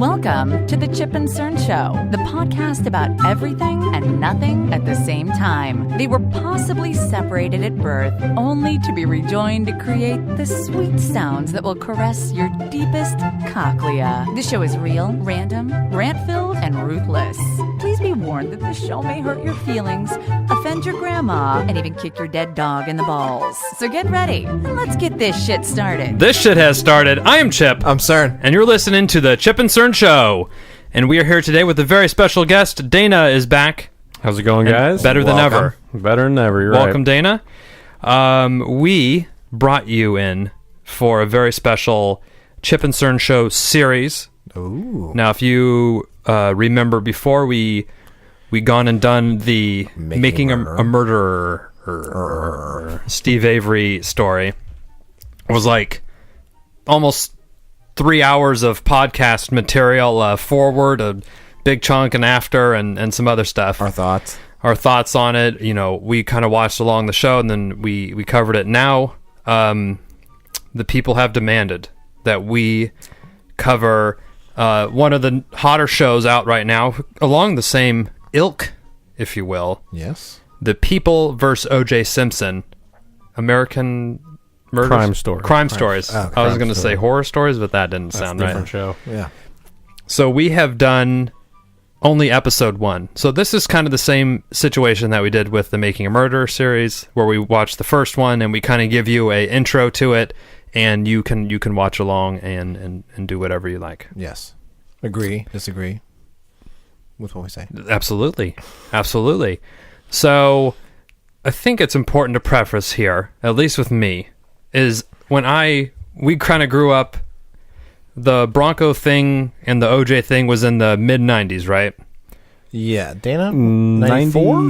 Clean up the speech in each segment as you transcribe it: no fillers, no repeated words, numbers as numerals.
Welcome to the Chip and Cern Show, the podcast about everything and nothing at the same time. They were possibly separated at birth, only to be rejoined to create the sweet sounds that will caress your deepest cochlea. This show is real, random, rant-filled, and ruthless. Please be warned that this show may hurt your feelings, offend your grandma, and even kick your dead dog in the balls. So get ready, and let's get this shit started. This shit has started. I am Chip. I'm Cern. And you're listening to the Chip and Cern Show. And we are here today with a very special guest. Dana is back. How's it going, guys? Better than ever. Better than ever, you're Welcome, right. Dana. We brought you in for a very special Chip and Cern Show series. Ooh. Now, if you remember before we gone and done the Making a Murderer Steve Avery story, it was like almost 3 hours of podcast material, forward, a big chunk, and after, and some other stuff. Our thoughts on it. You know, we kind of watched along the show, and then we covered it. Now, the people have demanded that we cover one of the hotter shows out right now, along the same ilk, if you will. Yes. The People vs. O.J. Simpson, American Murders? Crime stories. I was going to say horror stories, but that didn't sound right. Different show. Yeah. So we have done only episode 1. So this is kind of the same situation that we did with the Making a Murderer series, where we watched the first one and we kind of give you a intro to it, and you can watch along and do whatever you like. Yes. Agree, disagree with what we say. Absolutely. So I think it's important to preface here, at least with me, is when we kind of grew up, the Bronco thing and the OJ thing was in the mid-90s, right? Yeah. Dana? 94?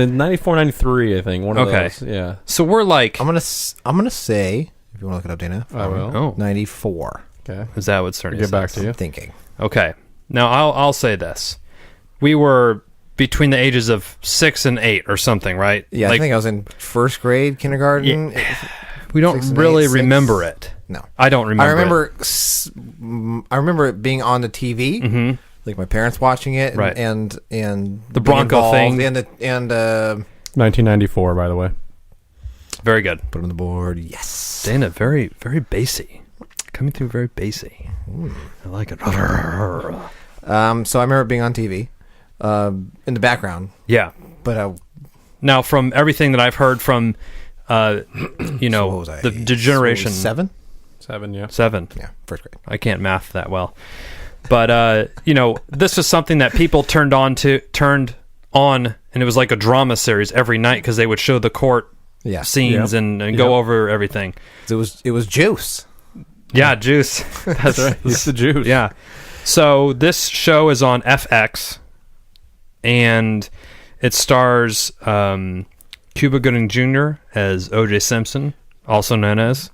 94, 93, I think. One of those. Yeah. So we're like... I'm gonna say, if you want to look it up, Dana. I will. Oh. 94. Okay. Is that what Cerny Get back says? to you. I'm thinking. Okay. Now, I'll say this. We were between the ages of 6 and 8 or something, right? Yeah, I think I was in first grade, kindergarten. Yeah. We don't really remember it. No. I don't remember I remember it being on the TV. Mm-hmm. Like my parents watching it. Right. And the Bronco thing. And 1994, by the way. Very good. Put it on the board. Yes. Dana, very, very bassy. Coming through very bassy. I like it. So I remember it being on TV in the background. Yeah. But now, from everything that I've heard from, the generation... 7? 7, yeah. 7. Yeah, first grade. I can't math that well. But, this was something that people turned on, and it was like a drama series every night because they would show the court scenes and go over everything. It was Juice. Yeah, Juice. That's right. It's the Juice. Yeah. So this show is on FX, and it stars Cuba Gooding Jr. as O.J. Simpson, also known as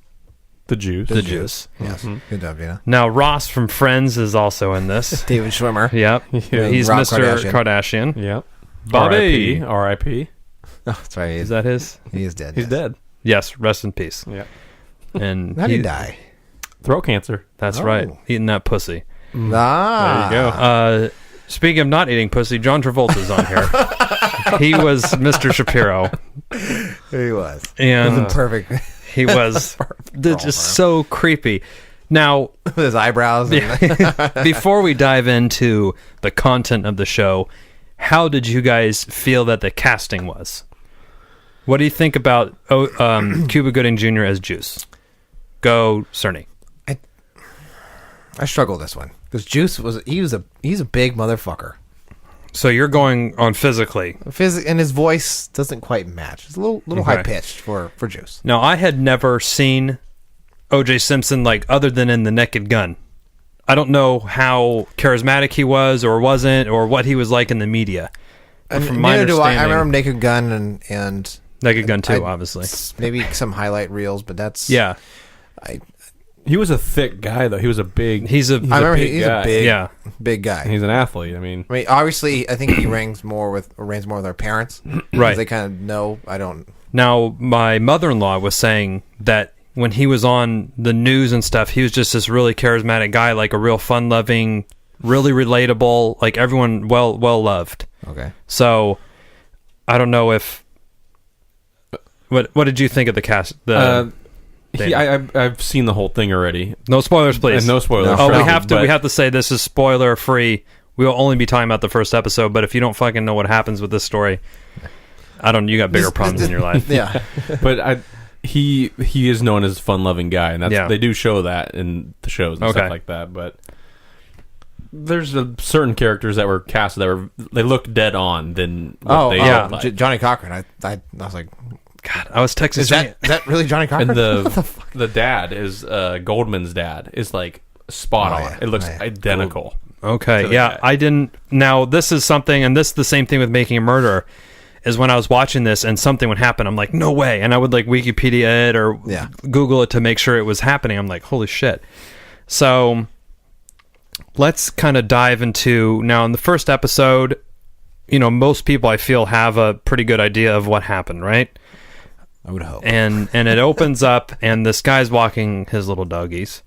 The Juice. The Juice. Yes. Mm-hmm. Good job, Dana. Now, Ross from Friends is also in this. David Schwimmer. Yep. Yeah. He's Rob Mr. Kardashian. Yep. Bobby. R.I.P. Oh, that's right. Is that his? He is dead. He's dead. Yes, rest in peace. Yeah. And How did he die? Throat cancer. That's right. Eating that pussy. Ah. There you go. Speaking of not eating pussy, John Travolta's on here. He was Mr. Shapiro. He was. And perfect. he was just so creepy. Now, With his eyebrows. before we dive into the content of the show, how did you guys feel that the casting was? What do you think about Cuba Gooding Jr. as Juice? Go, Cerny. I struggle with this one because Juice he's a big motherfucker. So you're going on physically. And his voice doesn't quite match. It's a little high pitched for Juice. Now, I had never seen O.J. Simpson other than in The Naked Gun. I don't know how charismatic he was or wasn't, or what he was like in the media. And from my neither do I. I understanding- remember Naked Gun and Naked Gun too, obviously. maybe some highlight reels, but that's Yeah, He was a thick guy, though. He was a big... he's a. I remember big he's guy. a big Yeah. big guy. He's an athlete. I mean, Obviously, I think he reigns more with our parents, Right. They kind of know. I don't. Now, my mother-in-law was saying that when he was on the news and stuff, he was just this really charismatic guy, like a real fun-loving, really relatable, like everyone well loved. Okay. So I don't know if what did you think of the cast? I've seen the whole thing already. No spoilers, please. No spoilers. Oh, we have to say this is spoiler free. We will only be talking about the first episode, but if you don't fucking know what happens with this story, you got bigger problems in your life. Yeah. But he is known as a fun-loving guy, and they do show that in the shows and stuff like that. But there's certain characters that were cast that they look dead on than what they look like. Johnny Cochran. I was like, God, I was texting. Is that really Johnny Cochran? And the dad is Goldman's dad is like spot on. Yeah. It looks identical. Okay, yeah, I didn't. Now this is something, and this is the same thing with Making a Murderer. Is when I was watching this and something would happen, I'm like, no way, and I would like Wikipedia it or Google it to make sure it was happening. I'm like, holy shit. So let's kind of dive into now. In the first episode, most people I feel have a pretty good idea of what happened, right? I would hope. And it opens up, and this guy's walking his little doggies,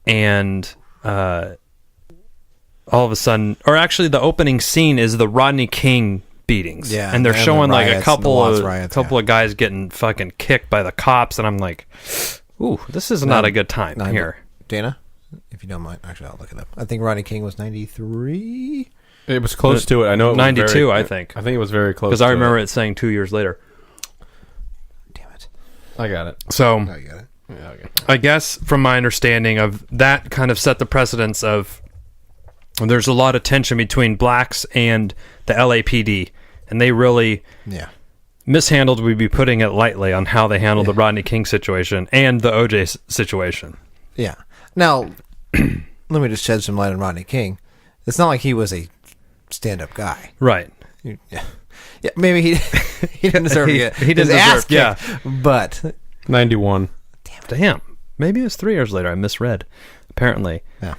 and all of a sudden, or actually, the opening scene is the Rodney King beatings. Yeah, and they're showing like a couple riots, of guys getting fucking kicked by the cops, and I'm like, ooh, this is not a good time here. Dana, if you don't mind, actually, I'll look it up. I think Rodney King was 93. It was close to it. I know it was 92. I think. I think it was very close. Because I remember it saying 2 years later. Damn it! I got it. So I got it. Yeah, okay. I guess from my understanding of that, kind of set the precedence of there's a lot of tension between blacks and the LAPD, and they really mishandled, we'd be putting it lightly, on how they handled the Rodney King situation and the OJ situation. Yeah. Now, let me just shed some light on Rodney King. It's not like he was a stand-up guy. Right. Yeah, maybe he didn't deserve to get he didn't his deserve, ass kicked, but 91. Damn. Maybe it was 3 years later. I misread, apparently. Yeah.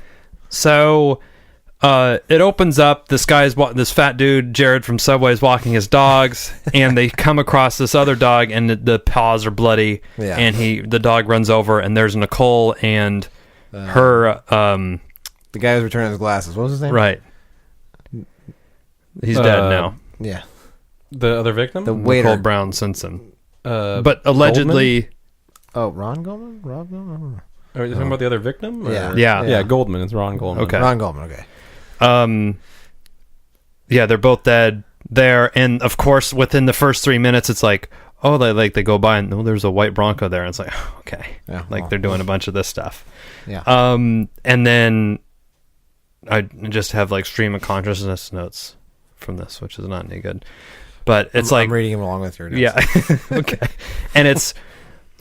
So it opens up. This fat dude, Jared from Subway, is walking his dogs, and they come across this other dog, and the paws are bloody. Yeah. And the dog runs over, and there's Nicole and her. The guy who's returning his glasses. What was his name? Right. He's dead now. Yeah. The other victim? The waiter. Nicole Brown Simpson. But allegedly. Goldman? Oh, Ron Goldman? Rob Goldman? Are you talking about the other victim? Or? Yeah. Goldman. It's Ron Goldman. Okay. Ron Goldman, okay. They're both dead there, and of course, within the first 3 minutes, it's like, oh, they go by, and there's a white Bronco there, and it's like, okay, they're doing a bunch of this stuff. Yeah. And then I just have like stream of consciousness notes from this, which is not any good, but it's I'm reading them along with your notes. Yeah. Okay. And it's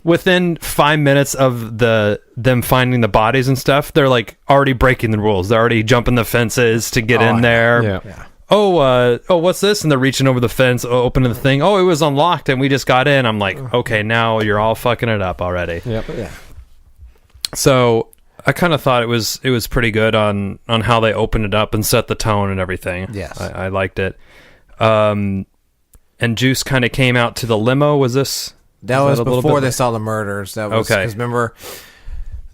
within 5 minutes of them finding the bodies and stuff, they're like already breaking the rules. They're already jumping the fences to get in there. Yeah. Oh, what's this? And they're reaching over the fence, opening the thing. Oh, it was unlocked and we just got in. I'm like, okay, now you're all fucking it up already. Yep. Yeah. So I kind of thought it was pretty good on how they opened it up and set the tone and everything. Yes. I liked it. And Juice kind of came out to the limo. Was this? That was before they saw the murders. That was okay. Because remember,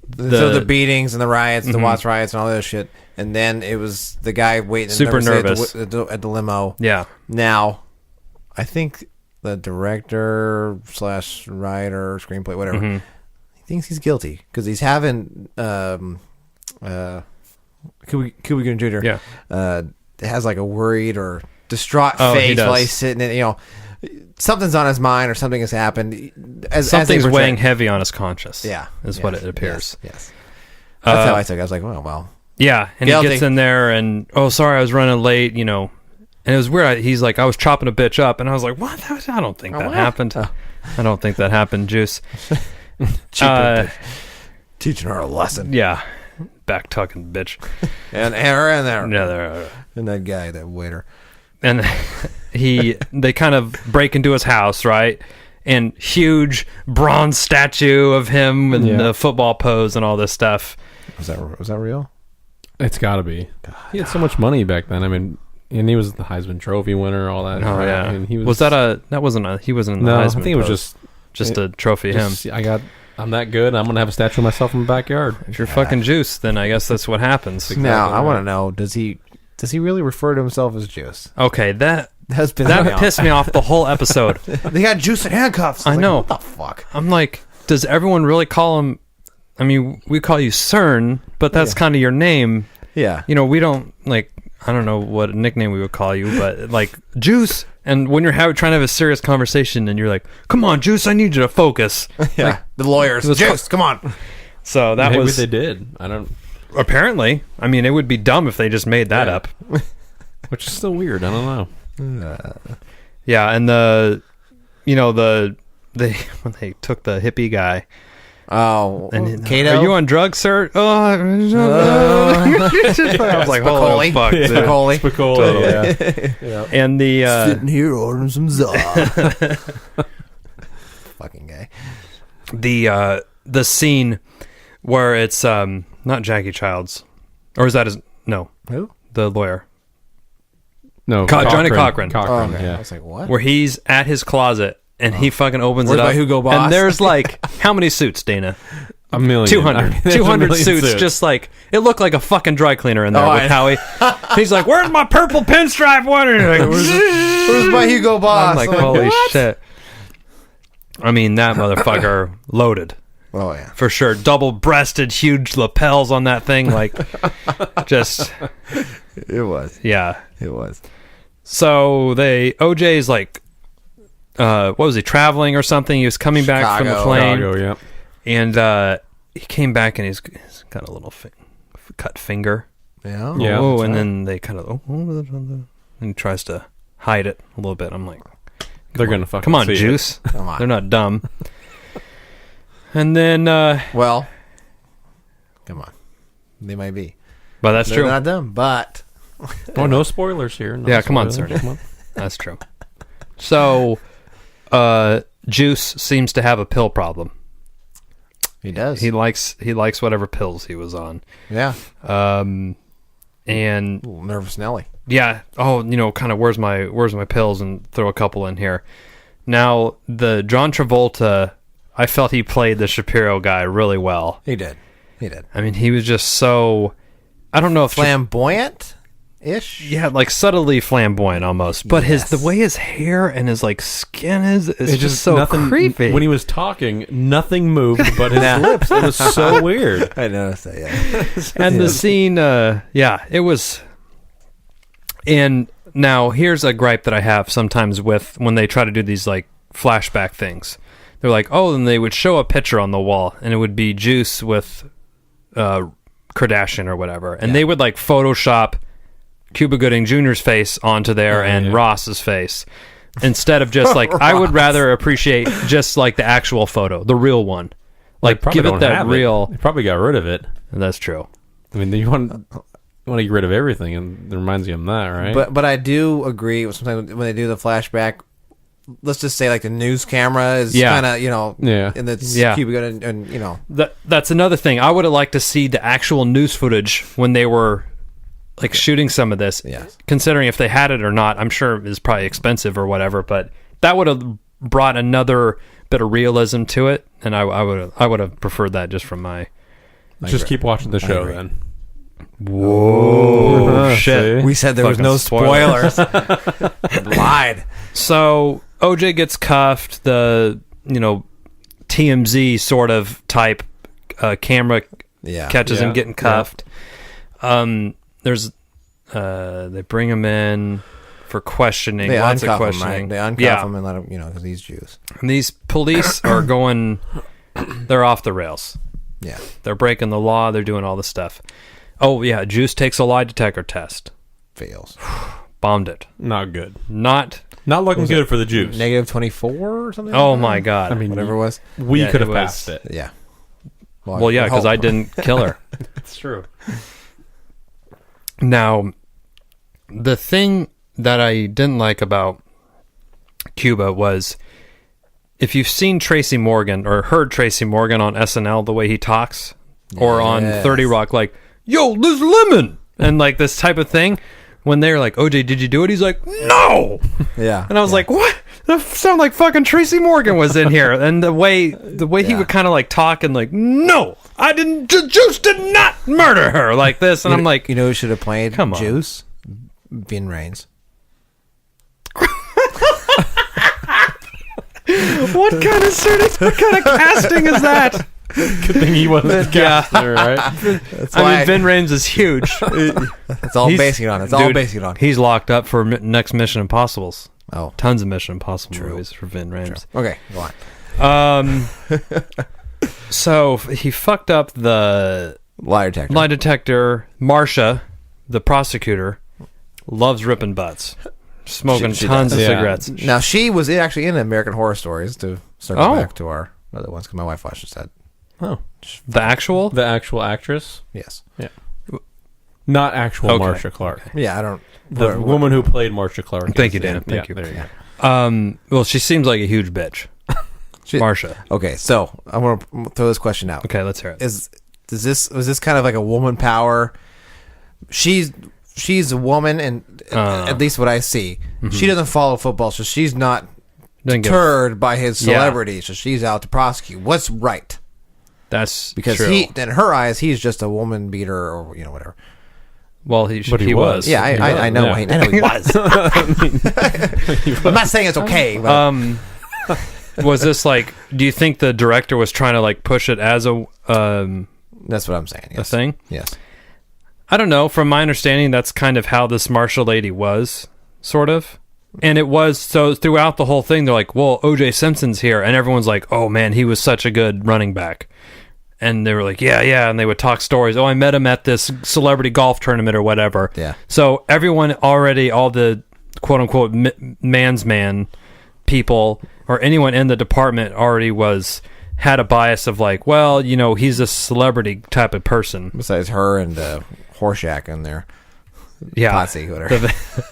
the beatings and the riots, the Watts riots, and all that shit. And then it was the guy waiting super nervous at the limo. Yeah. Now, I think the director / writer, screenplay, whatever, he thinks he's guilty because he's having Cuba Gooding Jr. Yeah. Has like a worried or distraught face while he's sitting in, something's on his mind or something has happened. Something's weighing heavy on his conscience. Yeah. Is what it appears. Yes. That's how I took it. I was like, well. Yeah. And guilty. he gets in there and, sorry, I was running late, And it was weird. He's like, I was chopping a bitch up. And I was like, what? I don't think that happened. I don't think that happened, Juice. Teaching her a lesson. Yeah. Back tucking bitch. and her in there. Yeah, and that guy, that waiter. And they kind of break into his house, right? And huge bronze statue of him and the football pose and all this stuff. Was that real? It's got to be. God. He had so much money back then. I mean, and he was the Heisman Trophy winner, all that. Oh yeah. And he was that he wasn't in the Heisman. I think it was just a trophy. I got I'm that good. I'm gonna have a statue of myself in my backyard. If you're fucking Juice, then I guess that's what happens. Exactly now, I want to know: does he really refer to himself as Juice? Okay, that that pissed me off the whole episode. They got Juice in handcuffs. I know. What the fuck? I'm like, does everyone really call him? I mean, we call you Cern, but that's kind of your name. Yeah. You know, we don't like. I don't know what nickname we would call you, but like Juice. And when you're trying to have a serious conversation, and you're like, "Come on, Juice, I need you to focus." Yeah. Like, the lawyers, Juice, come on. So that Maybe was. they did. I don't. Apparently, I mean, it would be dumb if they just made that up. Which is still weird. I don't know. Yeah, and when they took the hippie guy. Oh, and Kato? Are you on drugs, sir? Oh, I was like, holy fuck, dude. Spicoli. Yeah. And the sitting here ordering some Zod. Fucking guy. The scene where it's not Jackie Childs, or is that his? No, who? The lawyer. No, Johnny Cochran. Oh, okay. Yeah. I was like, what? Where he's at his closet. And he fucking opens it up. By Hugo Boss? And there's like, how many suits, Dana? A million. 200. 200 suits. Just like, it looked like a fucking dry cleaner in there with Howie. He's like, where's my purple pinstripe one? And like, where's my Hugo Boss? I'm like, holy shit. I mean, that motherfucker loaded. Oh, yeah. For sure. Double-breasted, huge lapels on that thing. Like, just. It was. Yeah. It was. So, OJ's like, what was he, traveling or something? He was coming back from the plane. Chicago, yeah. And he came back and he's got a little cut finger. Yeah. Yeah. Oh, and then they kind of and he tries to hide it a little bit. I'm like, they're gonna fucking come on, see Juice. Come on. They're not dumb. And then well, come on. They might be. But that's They're true. not dumb, but Oh, no spoilers here. No yeah, come on, spoilers. sir. That's true. So Juice seems to have a pill problem. he does. He likes whatever pills he was on. Yeah. And Nervous Nelly. yeah, kind of where's my pills, and throw a couple in here. Now, the John Travolta, I felt he played the Shapiro guy really well. He did. I mean, he was just so, I don't know if Flamboyant-ish? yeah, like subtly flamboyant almost. But the way his hair and his like skin is just so creepy. When he was talking, nothing moved but his lips. It was so weird. I noticed that, yeah. And the scene, it was. And now here's a gripe that I have sometimes with when they try to do these like flashback things. They're like, oh, and they would show a picture on the wall, and it would be Juice with Kardashian or whatever, and they would like Photoshop Cuba Gooding Jr.'s face onto there and Ross's face, instead of just like, I would rather appreciate just like the actual photo, the real one. Like, give it that real. They probably got rid of it. That's true. I mean, you want to get rid of everything, and it reminds you of that, right? But I do agree with sometimes when they do the flashback. Let's just say like the news camera is kind of and it's Cuba Gooding, and that's another thing. I would have liked to see the actual news footage when they were like shooting some of this. Yes. Considering if they had it or not, I'm sure it's probably expensive or whatever, but that would have brought another bit of realism to it, and I would have preferred that just from my. Just keep watching the show then. Whoa! Shit! See? We said there was no spoilers. Lied. So OJ gets cuffed. The TMZ sort of type camera catches him getting cuffed. There's they bring him in for questioning. They lots of uncuff questioning. him, right? They uncuff him and let him, because he's Jews. And these police are going. They're off the rails. Yeah, they're breaking the law. They're doing all this stuff. Oh yeah, Juice takes a lie detector test. Fails. Bombed it. Not good. Not looking good for the Juice. Negative 24 or something. Oh my god! I mean, whatever it was. We could have passed it. Yeah. Well, yeah, because I didn't kill her. It's true. Now, the thing that I didn't like about Cuba was, if you've seen Tracy Morgan or heard Tracy Morgan on SNL, the way he talks, or on 30 Rock, like, yo, there's lemon, and like this type of thing, when they're like, OJ, did you do it? He's like, no! Yeah. And I was like, what? That sounded like fucking Tracy Morgan was in here, and the way he would kind of like talk and like, no, I didn't. Juice did not murder her like this, and I'm like, you know who should have played come on. Juice? Vin Rames. What kind of casting is that? Good thing he wasn't cast there, right? I mean, Vin Rames is huge. That's all I'm basing it on. That's all I'm basing it on. He's locked up for next Mission Impossibles. Oh, tons of Mission Impossible movies for Vin Rames. True. Okay, go on. So he fucked up the lie detector. Marcia, the prosecutor, loves ripping butts, smoking she tons does. of cigarettes. Now she was actually in American Horror Stories, to circle back to our other ones, because my wife watched that. Oh, the actual actress? Yes. Yeah. Not actual Marcia Clark. Yeah, I don't. The woman who played Marcia Clark. Thank you, Dana. Thank you. There you go. Well, she seems like a huge bitch. Marcia. Okay, so I want to throw this question out. Okay, let's hear it. Was this kind of like a woman power? She's a woman, and at least what I see, she doesn't follow football, so she's not deterred by his celebrity. So she's out to prosecute. What's right? That's because true. in her eyes, he's just a woman beater, or whatever. Well, he was. Yeah, I know. Yeah. I know he was. I'm not saying it's okay. But. Was this like? Do you think the director was trying to like push it as a? That's what I'm saying. Yes. A thing. Yes. I don't know. From my understanding, that's kind of how this Marcia lady was, sort of. And it was, so throughout the whole thing, they're like, well, O.J. Simpson's here. And everyone's like, oh, man, he was such a good running back. And they were like, yeah. And they would talk stories. Oh, I met him at this celebrity golf tournament or whatever. Yeah. So everyone already, all the quote-unquote man's man people or anyone in the department already had a bias of like, well, he's a celebrity type of person. Besides her and Horshack in there. Yeah. Posse, whatever.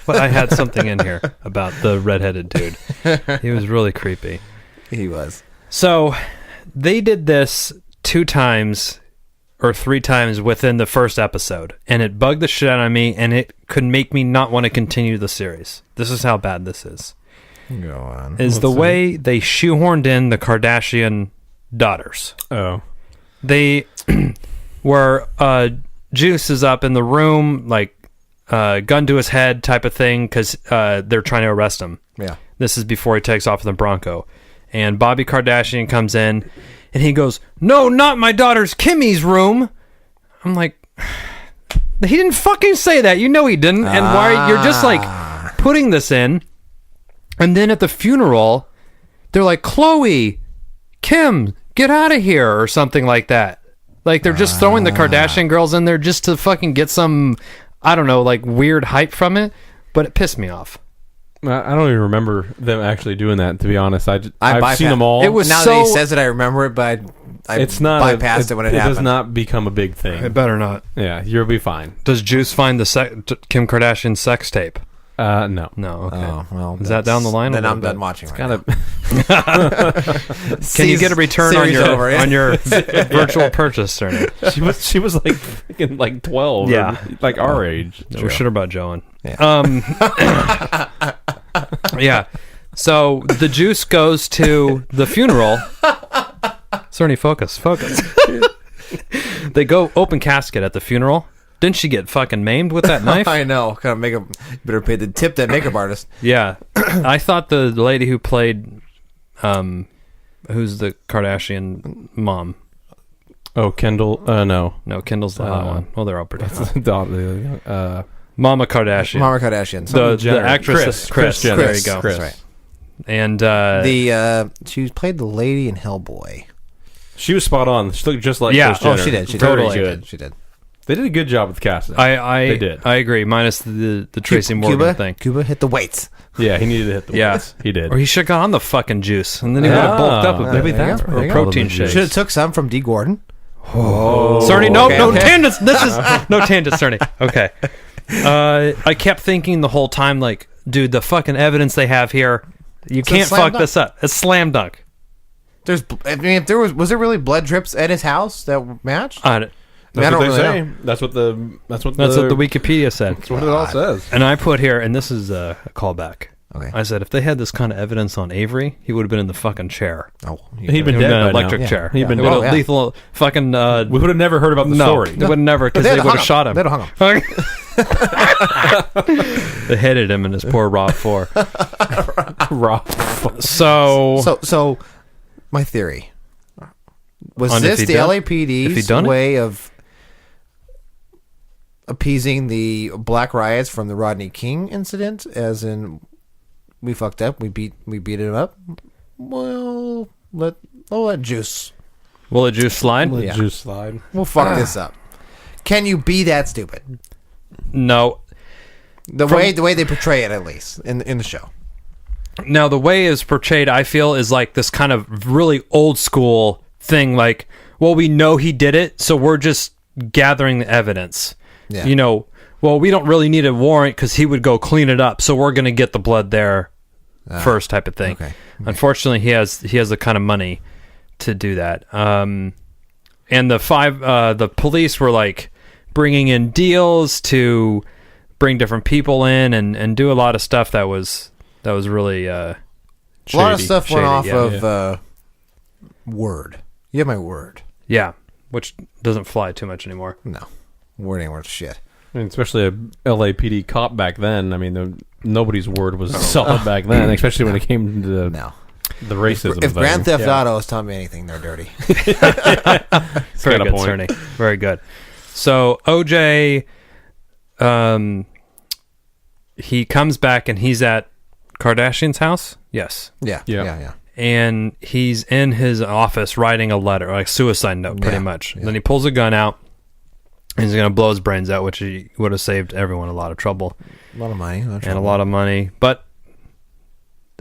But I had something in here about the redheaded dude. He was really creepy. He was. So they did this 2 times or 3 times within the first episode, and it bugged the shit out of me, and it could make me not want to continue the series. This is how bad this is. Go on. Way they shoehorned in the Kardashian daughters. Oh. They were Juice is up in the room, like gun to his head type of thing, because they're trying to arrest him. Yeah. This is before he takes off in the Bronco. And Bobby Kardashian comes in, and he goes, no, not my daughter's Kimmy's room. I'm like, he didn't fucking say that. He didn't. And why you're just like putting this in. And then at the funeral, they're like, Chloe, Kim, get out of here, or something like that. Like, they're just throwing the Kardashian girls in there just to fucking get some, I don't know, like, weird hype from it. But it pissed me off. I don't even remember them actually doing that, to be honest. I've seen them all. It was now that he says it, I remember it, but I bypassed it when it happened. It does not become a big thing. It better not. Yeah, you'll be fine. Does Juice find the Kim Kardashian sex tape? No. No, okay. Oh, well, is that down the line? Then I'm done watching. Can you get a return on your virtual purchase, Cerny? She was like freaking like 12. Yeah, like our age. No, we should have brought Joe in. Yeah. Yeah. So the Juice goes to the funeral. Cerny, focus. They go open casket at the funeral. Didn't she get fucking maimed with that knife? I know. Kind of better pay the tip that makeup artist. Yeah. I thought the lady who played, who's the Kardashian mom? Oh, Kendall. No, Kendall's the hot one. Well, they're all pretty hot. Mama Mama Kardashian. Kardashian. The actress Kris Jenner. There you go. That's right. And she played the lady in Hellboy. She was spot on. She looked just like Kris Jenner. Oh, she did. Totally good. She did. They did a good job with the casting. They did. I agree. Minus the Tracy Morgan thing. Cuba hit the weights. Yeah, he needed to hit the weights. He did. Or he should have gone on the fucking Juice, and then he would have bulked up a bit. Maybe that's or protein shakes. Should have took some from D. Gordon. Oh, Cerny, no tangents. This is no tangents, Cerny. Okay. I kept thinking the whole time, like, dude, the fucking evidence they have here, you can't fuck this up. It's slam dunk. If there was there really blood drips at his house that matched? That's what they say. That's what the Wikipedia said. That's what it all says. And I put here, and this is a callback. Okay. I said, if they had this kind of evidence on Avery, he would have been in the fucking chair. Oh, he'd been in dead an by electric now. chair. He'd been It dead. would have lethal fucking... we would have never heard about the story. They would never, because they would have shot him. They'd have hung him. They hated him in his poor Raw 4. Raw. So, my theory was On if this he the done- LAPD's way of appeasing the black riots from the Rodney King incident, as in we fucked up, we beat him up. Well, let Juice. Will it juice slide? Let Juice slide. We'll fuck this up. Can you be that stupid? No. The way they portray it, at least in the show. Now, the way it's portrayed, I feel, is like this kind of really old school thing. Like, well, we know he did it, so we're just gathering the evidence. Yeah. You know, well, we don't really need a warrant because he would go clean it up, so we're going to get the blood there first, type of thing. Okay. Unfortunately, he has the kind of money to do that. And the police were like bringing in deals to bring different people in and do a lot of stuff that was really a lot of stuff went off yeah. of word. You have my word. Yeah, which doesn't fly too much anymore. No, word ain't worth shit. I mean, especially a LAPD cop back then. I mean, nobody's word was solid back then, especially when it came to the racism. If Grand Theft Auto is telling me anything, they're dirty. Very good, Cerny. Very good. So OJ, he comes back and he's at Kardashian's house. Yes. Yeah. And he's in his office writing a letter, like suicide note, pretty much. Yeah. Then he pulls a gun out. And he's going to blow his brains out, which he would have saved everyone a lot of trouble. A lot of money. A lot of money. But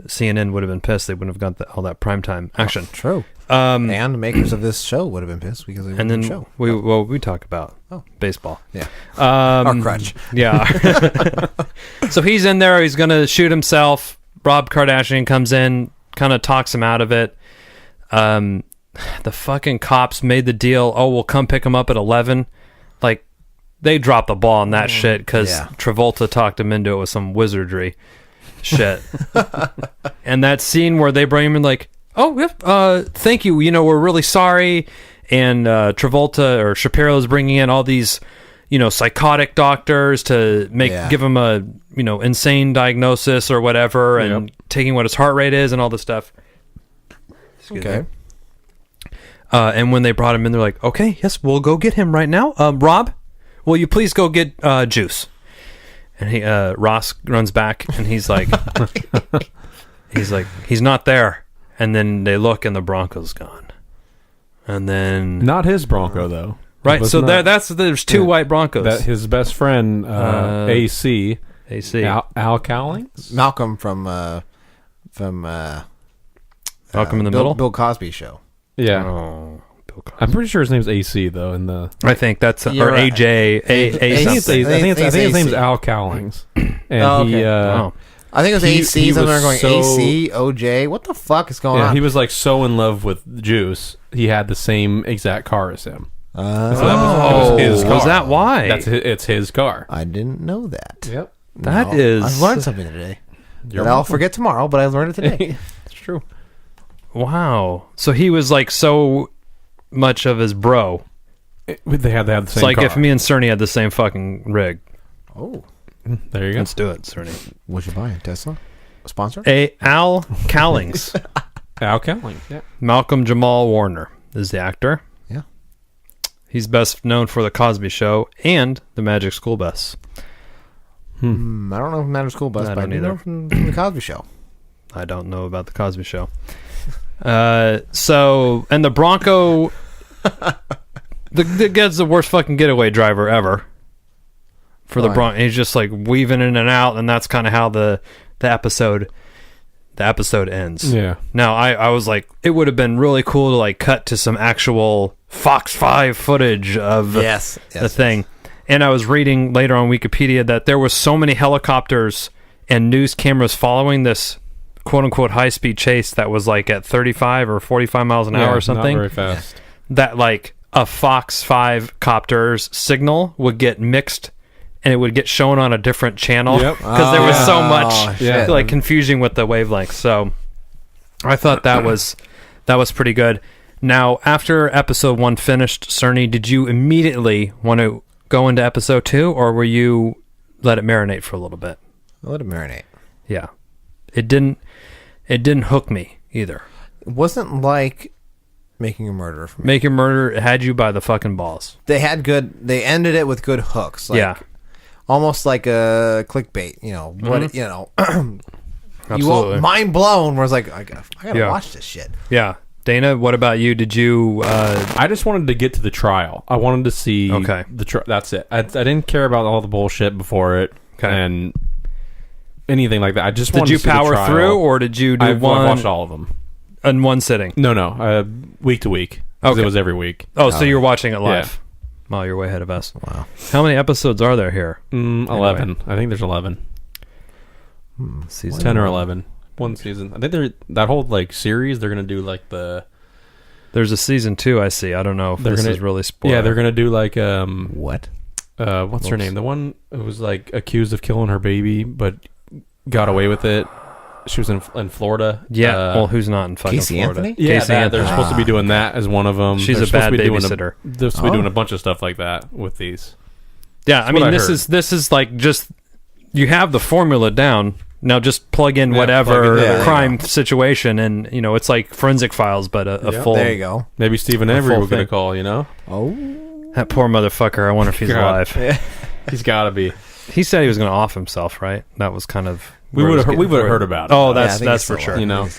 CNN would have been pissed. They wouldn't have got all that primetime action. Oh, true. And the makers of this show would have been pissed because they wouldn't have show. We talk about baseball. Yeah. Our crutch. Yeah. So he's in there. He's going to shoot himself. Rob Kardashian comes in, kind of talks him out of it. The fucking cops made the deal. Oh, we'll come pick him up at 11. Like, they dropped the ball on that shit because Travolta talked him into it with some wizardry shit. And that scene where they bring him in like, oh, thank you. You know, we're really sorry. And Travolta or Shapiro is bringing in all these, psychotic doctors to give him a, insane diagnosis or whatever, and taking what his heart rate is and all this stuff. Excuse me. And when they brought him in, they're like, okay, yes, we'll go get him right now. Rob, will you please go get Juice? And Ross runs back and he's like, he's not there. And then they look and the Bronco's gone. And then not his Bronco though. Right. So there's two white Broncos. That his best friend, AC Al Cowlings, Malcolm from Malcolm in the Middle, Bill Cosby show. Yeah. Oh, Bill Cosby. I'm pretty sure his name's AC though. I think that's or AJ. I think his name's Al Cowlings. And he. I think it was AC. Something going so, AC, OJ. What the fuck is going on? He was like so in love with Juice. He had the same exact car as him. So that was his car. Was that why? It's his car. I didn't know that. Yep. I've learned something today. I'll forget tomorrow, but I learned it today. It's true. Wow. So he was like so much of his bro. They had the same It's like car. if me and Cerny had the same fucking rig. Oh. There you go. Let's do it, Cerny. What'd you buy? A Tesla? A sponsor? Al Cowlings. Al Cowlings, yeah. Malcolm Jamal Warner is the actor. Yeah. He's best known for The Cosby Show and The Magic School Bus. I don't know if Magic School Bus, but I know from The Cosby Show. I don't know about The Cosby Show. And the Bronco gets the worst fucking getaway driver ever for the Bronco. He's just like weaving in and out, and that's kind of how the episode ends. Yeah. Now I was like, it would have been really cool to like cut to some actual Fox 5 footage of the thing. And I was reading later on Wikipedia that there was so many helicopters and news cameras following this quote-unquote high-speed chase that was like at 35 or 45 miles an hour or something. Not very fast. That like a Fox 5 copter's signal would get mixed and it would get shown on a different channel because there was so much like confusing with the wavelengths. So I thought that was pretty good. Now, after episode 1 finished, Cerny, did you immediately want to go into episode 2, or were you let it marinate for a little bit? Let it marinate. Yeah, it didn't hook me either. It wasn't like Making a Murderer for me. Making a Murderer had you by the fucking balls. They ended it with good hooks. Like, almost like a clickbait. You know what? You know, you won't, mind blown. Where it's like, I gotta watch this shit. Yeah. Dana, what about you? Did you... I just wanted to get to the trial. I wanted to see that's it. I didn't care about all the bullshit before it and anything like that. I just wanted to see the trial. Did you power through, or did you do I watched all of them. In one sitting? No. Week to week. It was every week. Oh, so you're watching it live. Yeah. Wow, you're way ahead of us. Wow. How many episodes are there here? 11. Anyway. I think there's 11. Season 10 or 11. One season. I think that whole like series, they're gonna do like There's a season 2. I see. I don't know if this is really spoiler. Yeah, they're gonna do like what? What's her name? The one who was like accused of killing her baby, but got away with it. She was in Florida. Yeah. Well, who's not in fucking Casey Florida? Anthony? Yeah, they're supposed to be doing that as one of them. She's a bad babysitter. They're supposed to be doing a bunch of stuff like that with these. Yeah, I mean, this is like just you have the formula down. Now just plug in whatever crime situation, and you know it's like Forensic Files, but a full. There you go. Maybe Stephen Avery we're gonna call. You know. Oh, that poor motherfucker. I wonder if he's alive. He's got to be. He said he was going to off himself, right? That was kind of we would have heard about it. Oh, that's for sure. You know.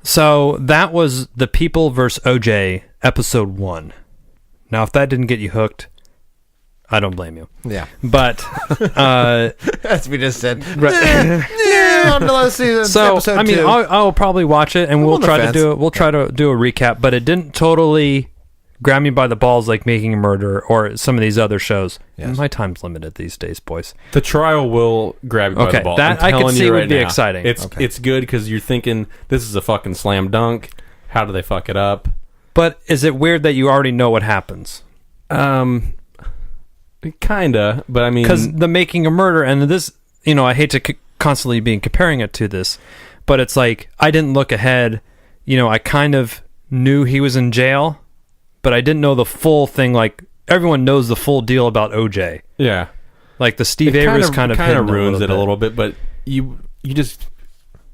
So that was The People vs. OJ episode 1. Now, if that didn't get you hooked, I don't blame you. Yeah. But as we just said. Let's see. So I mean, I'll probably watch it, and we'll try to do it. We'll try to do a recap, but it didn't totally grab me by the balls like Making a Murderer or some of these other shows. Yes. My time's limited these days, boys. The trial will grab you by the balls. That I could see would be exciting. It's good because you're thinking this is a fucking slam dunk. How do they fuck it up? But is it weird that you already know what happens? Kinda, but I mean, because the Making a Murderer and this, you know, I hate to constantly be comparing it to this, but it's like I didn't look ahead. You know, I kind of knew he was in jail, but I didn't know the full thing. Like everyone knows the full deal about OJ. Yeah, like the Steve Avery's kind of ruins it a little bit, but you just.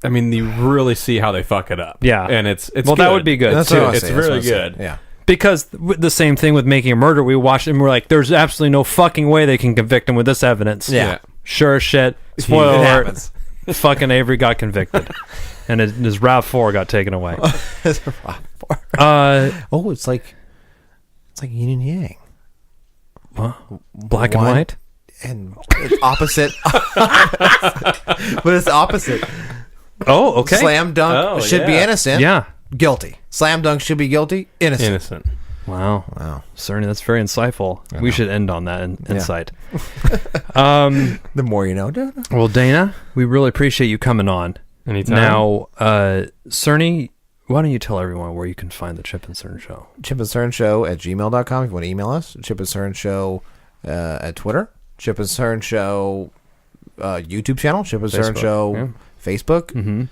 I mean, you really see how they fuck it up. Yeah, and it's well, good. That would be good. It's really good. Yeah. Because the same thing with Making a Murder, we watched it and we're like, there's absolutely no fucking way they can convict him with this evidence. Yeah. Sure as shit. Spoiler alert. Fucking Avery got convicted. And his RAV4 got taken away. It's like yin and yang. What? Black and white? And it's opposite. But it's opposite. Oh, okay. Slam dunk should be innocent. Yeah. Guilty. Slam dunk should be guilty. Innocent. Wow. Certainly, that's very insightful. We should end on that insight. The more you know, Dana. Well, Dana, we really appreciate you coming on. Anytime. Now, Cerny, why don't you tell everyone where you can find the Chip and Cern Show? Chip and Cern Show at gmail.com if you want to email us. Chip and Cern Show at Twitter. Chip and Cern Show YouTube channel. Chip and Cern Show Facebook. Mm-hmm.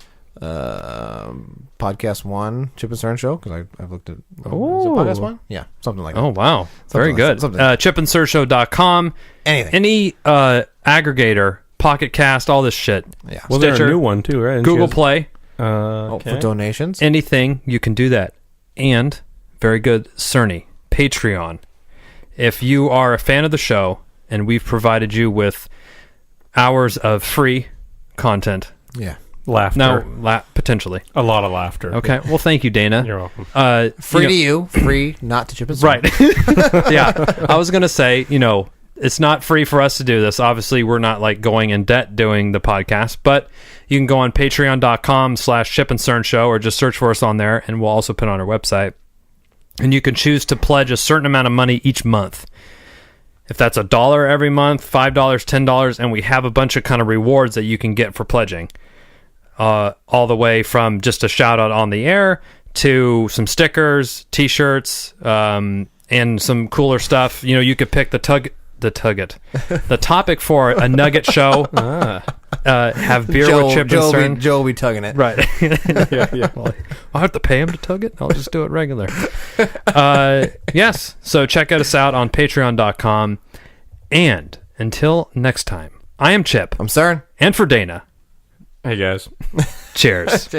Podcast One, Chip and Cern Show, because I've looked at. Is it Oh, Podcast One? Yeah, something like that. Oh wow, very good. chipandcernshow.com. Anything, any aggregator, Pocket Cast, all this shit. Yeah. Well, there's a new one too, right? Google Play. For donations, anything you can do that, and very good, Cerny, Patreon. If you are a fan of the show, and we've provided you with hours of free content. Yeah. Laughter. No, potentially. A lot of laughter. Okay. Well, thank you, Dana. You're welcome. Free to you, free not to Chip and Cern. Right. Yeah. I was going to say, it's not free for us to do this. Obviously, we're not like going in debt doing the podcast, but you can go on patreon.com/Chip and Cern Show or just search for us on there, and we'll also put it on our website. And you can choose to pledge a certain amount of money each month. If that's $1 every month, $5, $10, and we have a bunch of kind of rewards that you can get for pledging. All the way from just a shout out on the air to some stickers, t-shirts, and some cooler stuff. You could pick the the tugget. The topic for a nugget show. Have beer with Chip and Cern. Joe will be tugging it. Right. Yeah. Well, I'll have to pay him to tug it. I'll just do it regular. Yes. So check us out on patreon.com. And until next time, I am Chip. I'm Cern. And for Dana. Hey, guys. Cheers.